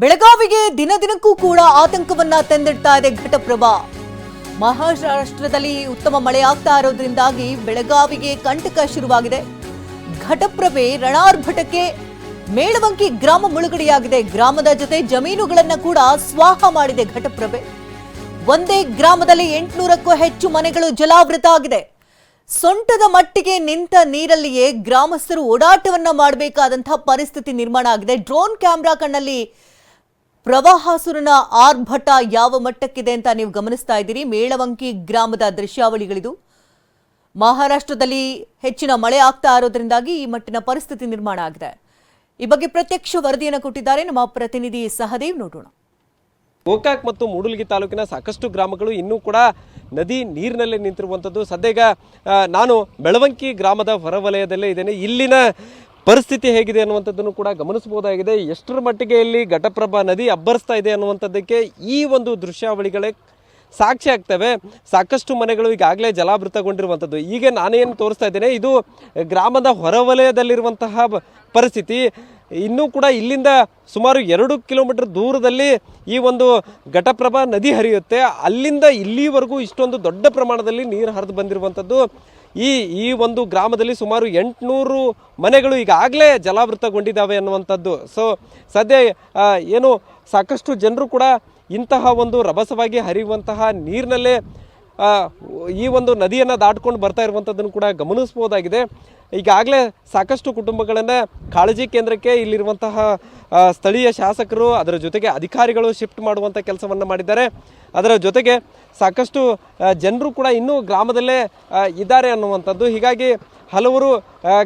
ಬೆಳಗಾವಿಗೆ ದಿನದಿನಕ್ಕೂ ಕೂಡ ಆತಂಕವನ್ನ ತಂದಿಡ್ತಾ ಇದೆ ಘಟಪ್ರಭಾ. ಮಹಾರಾಷ್ಟ್ರದಲ್ಲಿ ಉತ್ತಮ ಮಳೆ ಆಗ್ತಾ ಇರೋದ್ರಿಂದಾಗಿ ಬೆಳಗಾವಿಗೆ ಕಂಟಕ ಶುರುವಾಗಿದೆ. ಘಟಪ್ರಭೆ ರಣಾರ್ಭಟಕ್ಕೆ ಮೇಳವಂಕಿ ಗ್ರಾಮ ಮುಳುಗಡೆಯಾಗಿದೆ. ಗ್ರಾಮದ ಜೊತೆ ಜಮೀನುಗಳನ್ನ ಕೂಡ ಸ್ವಾಹ ಮಾಡಿದೆ ಘಟಪ್ರಭೆ. ಒಂದೇ ಗ್ರಾಮದಲ್ಲಿ 800ಕ್ಕೂ ಹೆಚ್ಚು ಮನೆಗಳು ಜಲಾವೃತ ಆಗಿದೆ. ಸೊಂಟದ ಮಟ್ಟಿಗೆ ನಿಂತ ನೀರಲ್ಲಿಯೇ ಗ್ರಾಮಸ್ಥರು ಓಡಾಟವನ್ನ ಮಾಡಬೇಕಾದಂತಹ ಪರಿಸ್ಥಿತಿ ನಿರ್ಮಾಣ ಆಗಿದೆ. ಡ್ರೋನ್ ಕ್ಯಾಮೆರಾ ಕಣ್ಣಲ್ಲಿ ಪ್ರವಾಹಾಸುರನ ಆರ್ಭಟ ಯಾವ ಮಟ್ಟಕ್ಕಿದೆ ಅಂತ ನೀವು ಗಮನಿಸ್ತಾ ಇದ್ದೀರಿ. ಮೇಳವಂಕಿ ಗ್ರಾಮದ ದೃಶ್ಯಾವಳಿಗಳಿದು. ಮಹಾರಾಷ್ಟ್ರದಲ್ಲಿ ಹೆಚ್ಚಿನ ಮಳೆ ಆಗ್ತಾ ಇರೋದ್ರಿಂದಾಗಿ ಈ ಮಟ್ಟಿನ ಪರಿಸ್ಥಿತಿ ನಿರ್ಮಾಣ ಆಗಿದೆ. ಈ ಬಗ್ಗೆ ಪ್ರತ್ಯಕ್ಷ ವರದಿಯನ್ನು ಕೊಟ್ಟಿದ್ದಾರೆ ನಮ್ಮ ಪ್ರತಿನಿಧಿ ಸಹದೇವ್. ನೋಡೋಣ. ಗೋಕಾಕ್ ಮತ್ತು ಮೂಡಲಗಿ ತಾಲೂಕಿನ ಸಾಕಷ್ಟು ಗ್ರಾಮಗಳು ಇನ್ನೂ ಕೂಡ ನದಿ ನೀರಿನಲ್ಲೇ ನಿಂತಿರುವಂಥದ್ದು. ಸದ್ಯಗ ನಾನು ಬೆಳವಂಕಿ ಗ್ರಾಮದ ಹೊರವಲಯದಲ್ಲೇ ಇದ್ದೇನೆ. ಇಲ್ಲಿನ ಪರಿಸ್ಥಿತಿ ಹೇಗಿದೆ ಅನ್ನುವಂಥದ್ದನ್ನು ಕೂಡ ಗಮನಿಸಬಹುದಾಗಿದೆ. ಎಷ್ಟರ ಮಟ್ಟಿಗೆ ಇಲ್ಲಿ ಘಟಪ್ರಭಾ ನದಿ ಅಬ್ಬರಿಸ್ತಾ ಇದೆ ಅನ್ನುವಂಥದ್ದಕ್ಕೆ ಈ ಒಂದು ದೃಶ್ಯಾವಳಿಗಳೇ ಸಾಕ್ಷಿ ಆಗ್ತವೆ. ಸಾಕಷ್ಟು ಮನೆಗಳು ಈಗಾಗಲೇ ಜಲಾವೃತಗೊಂಡಿರುವಂಥದ್ದು. ಈಗ ನಾನೇನು ತೋರಿಸ್ತಾ ಇದ್ದೇನೆ ಇದು ಗ್ರಾಮದ ಹೊರವಲಯದಲ್ಲಿರುವಂತಹ ಪರಿಸ್ಥಿತಿ. ಇನ್ನೂ ಕೂಡ ಇಲ್ಲಿಂದ ಸುಮಾರು 2 ಕಿಲೋಮೀಟರ್ ದೂರದಲ್ಲಿ ಈ ಒಂದು ಘಟಪ್ರಭಾ ನದಿ ಹರಿಯುತ್ತೆ. ಅಲ್ಲಿಂದ ಇಲ್ಲಿವರೆಗೂ ಇಷ್ಟೊಂದು ದೊಡ್ಡ ಪ್ರಮಾಣದಲ್ಲಿ ನೀರು ಹರಿದು ಬಂದಿರುವಂಥದ್ದು. ಈ ಒಂದು ಗ್ರಾಮದಲ್ಲಿ ಸುಮಾರು 800 ಮನೆಗಳು ಈಗಾಗಲೇ ಜಲಾವೃತಗೊಂಡಿದ್ದಾವೆ ಅನ್ನುವಂಥದ್ದು. ಸದ್ಯ ಏನು ಸಾಕಷ್ಟು ಜನರು ಕೂಡ ಇಂತಹ ಒಂದು ರಭಸವಾಗಿ ಹರಿಯುವಂತಹ ನೀರಿನಲ್ಲೇ ಈ ಒಂದು ನದಿಯನ್ನು ದಾಟ್ಕೊಂಡು ಬರ್ತಾ ಇರುವಂಥದ್ದನ್ನು ಕೂಡ ಗಮನಿಸ್ಬೋದಾಗಿದೆ. ಈಗಾಗಲೇ ಸಾಕಷ್ಟು ಕುಟುಂಬಗಳನ್ನು ಕಾಳಜಿ ಕೇಂದ್ರಕ್ಕೆ ಇಲ್ಲಿರುವಂತಹ ಸ್ಥಳೀಯ ಶಾಸಕರು ಅದರ ಜೊತೆಗೆ ಅಧಿಕಾರಿಗಳು ಶಿಫ್ಟ್ ಮಾಡುವಂಥ ಕೆಲಸವನ್ನು ಮಾಡಿದ್ದಾರೆ. ಅದರ ಜೊತೆಗೆ ಸಾಕಷ್ಟು ಜನರು ಕೂಡ ಇನ್ನೂ ಗ್ರಾಮದಲ್ಲೇ ಇದ್ದಾರೆ ಅನ್ನುವಂಥದ್ದು. ಹೀಗಾಗಿ ಹಲವರು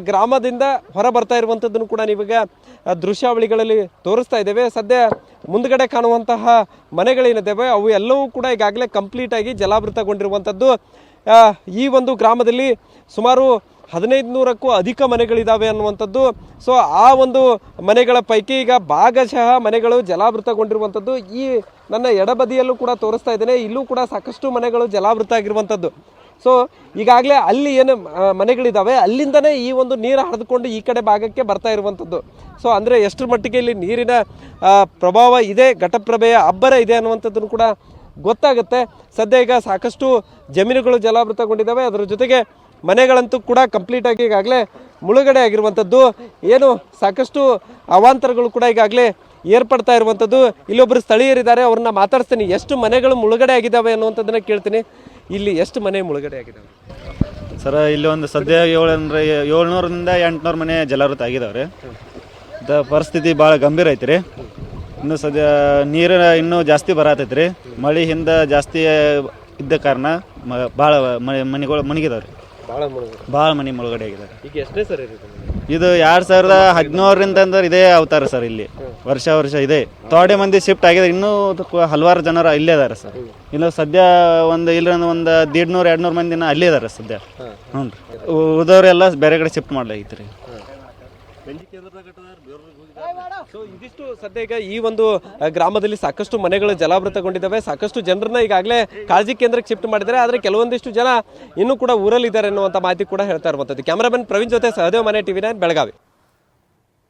ಗ್ರಾಮದಿಂದ ಹೊರ ಬರ್ತಾ ಇರುವಂಥದ್ದನ್ನು ಕೂಡ ನೀವೀಗ ದೃಶ್ಯಾವಳಿಗಳಲ್ಲಿ ತೋರಿಸ್ತಾ ಇದ್ದೇವೆ. ಸದ್ಯ ಮುಂದ್ಗಡೆ ಕಾಣುವಂತಹ ಮನೆಗಳೇನಿದ್ದಾವೆ ಅವು ಎಲ್ಲವೂ ಕೂಡ ಈಗಾಗಲೇ ಕಂಪ್ಲೀಟಾಗಿ ಜಲಾವೃತಗೊಂಡಿರುವಂಥದ್ದು. ಈ ಒಂದು ಗ್ರಾಮದಲ್ಲಿ ಸುಮಾರು 1500ಕ್ಕೂ ಅಧಿಕ ಮನೆಗಳಿದ್ದಾವೆ ಅನ್ನುವಂಥದ್ದು. ಆ ಒಂದು ಮನೆಗಳ ಪೈಕಿ ಈಗ ಭಾಗಶಃ ಮನೆಗಳು ಜಲಾವೃತಗೊಂಡಿರುವಂಥದ್ದು. ಈ ನನ್ನ ಎಡಬದಿಯಲ್ಲೂ ಕೂಡ ತೋರಿಸ್ತಾ ಇದ್ದೇನೆ. ಇಲ್ಲೂ ಕೂಡ ಸಾಕಷ್ಟು ಮನೆಗಳು ಜಲಾವೃತ ಆಗಿರುವಂಥದ್ದು. ಈಗಾಗಲೇ ಅಲ್ಲಿ ಏನು ಮನೆಗಳಿದ್ದಾವೆ ಅಲ್ಲಿಂದನೇ ಈ ಒಂದು ನೀರು ಹರಿದುಕೊಂಡು ಈ ಕಡೆ ಭಾಗಕ್ಕೆ ಬರ್ತಾ ಇರುವಂಥದ್ದು. ಅಂದರೆ ಎಷ್ಟರ ಮಟ್ಟಿಗೆ ಇಲ್ಲಿ ನೀರಿನ ಪ್ರಭಾವ ಇದೆ, ಘಟಪ್ರಭೆಯ ಅಬ್ಬರ ಇದೆ ಅನ್ನುವಂಥದ್ದನ್ನು ಕೂಡ ಗೊತ್ತಾಗುತ್ತೆ. ಸದ್ಯ ಈಗ ಸಾಕಷ್ಟು ಜಮೀನುಗಳು ಜಲಾವೃತಗೊಂಡಿದ್ದಾವೆ. ಅದರ ಜೊತೆಗೆ ಮನೆಗಳಂತೂ ಕೂಡ ಕಂಪ್ಲೀಟಾಗಿ ಈಗಾಗಲೇ ಮುಳುಗಡೆ ಆಗಿರುವಂಥದ್ದು. ಏನು ಸಾಕಷ್ಟು ಅವಾಂತರಗಳು ಕೂಡ ಈಗಾಗಲೇ ಏರ್ಪಡ್ತಾ ಇರುವಂಥದ್ದು. ಇಲ್ಲೊಬ್ಬರು ಸ್ಥಳೀಯರಿದ್ದಾರೆ, ಅವ್ರನ್ನ ಮಾತಾಡ್ತೀನಿ. ಎಷ್ಟು ಮನೆಗಳು ಮುಳುಗಡೆ ಆಗಿದ್ದಾವೆ ಅನ್ನುವಂಥದ್ದನ್ನ ಕೇಳ್ತೀನಿ. ಇಲ್ಲಿ ಎಷ್ಟು ಮನೆ ಮುಳುಗಡೆ ಆಗಿದ್ದಾವೆ ಸರ್? ಇಲ್ಲಿ ಒಂದು ಸದ್ಯ 700ರಿಂದ 800 ಮನೆ ಜಲಾವೃತ ಆಗಿದ್ದಾವೆ. ಪರಿಸ್ಥಿತಿ ಭಾಳ ಗಂಭೀರ ಐತಿ ರೀ. ಇನ್ನು ಸದ್ಯ ನೀರು ಇನ್ನೂ ಜಾಸ್ತಿ ಬರತೈತಿ ರೀ. ಮಳೆ ಹಿಂದೆ ಜಾಸ್ತಿ ಇದ್ದ ಕಾರಣ ಭಾಳ ಮನೆಗಳು ಮುಳುಗಿದಾವೆ ರೀ. ಭಾಳ ಮನೆ ಮುಳುಗಡೆ ಆಗಿದ್ದಾರೆ. ಈಗ ಎಷ್ಟೇ ಸರ್ ಇದು 2017ರಿಂದ ಅಂದ್ರೆ ಇದೇ ಅವತಾರ ಸರ್. ಇಲ್ಲಿ ವರ್ಷ ಇದೆ. ಥೋಡೆ ಮಂದಿ ಶಿಫ್ಟ್ ಆಗಿದೆ. ಇನ್ನೂ ಹಲವಾರು ಜನರು ಇಲ್ಲೇ ಇದಾರೆ ಸರ್. ಇನ್ನು ಸದ್ಯ ಒಂದು 150-200 ಮಂದಿನ ಅಲ್ಲೇ ಇದಾರೆ ಸದ್ಯ. ಹ್ಞೂ ರೀ. ಉಳಿದವರೆಲ್ಲ ಬೇರೆ ಕಡೆ ಶಿಫ್ಟ್ ಮಾಡ್ಲಾಗಿತ್ತು ರೀ. ಇದಿಷ್ಟು ಸದ್ಯ ಈಗ ಈ ಒಂದು ಗ್ರಾಮದಲ್ಲಿ ಸಾಕಷ್ಟು ಮನೆಗಳು ಜಲಾವೃತಗೊಂಡಿದ್ದಾವೆ. ಸಾಕಷ್ಟು ಜನರನ್ನ ಈಗಾಗಲೇ ಕಾಳಜಿ ಕೇಂದ್ರಕ್ಕೆ ಶಿಫ್ಟ್ ಮಾಡಿದ್ದಾರೆ. ಆದರೆ ಕೆಲವೊಂದಿಷ್ಟು ಜನ ಇನ್ನೂ ಕೂಡ ಊರಲ್ಲಿದ್ದಾರೆ ಅನ್ನುವಂಥ ಮಾಹಿತಿ ಕೂಡ ಹೇಳ್ತಾ ಇರುವಂಥದ್ದು. ಕ್ಯಾಮರಾಮನ್ ಪ್ರವೀಣ್ ಜೊತೆ ಸಹದೇವ್, ಮನೆ TV9 ಬೆಳಗಾವಿ.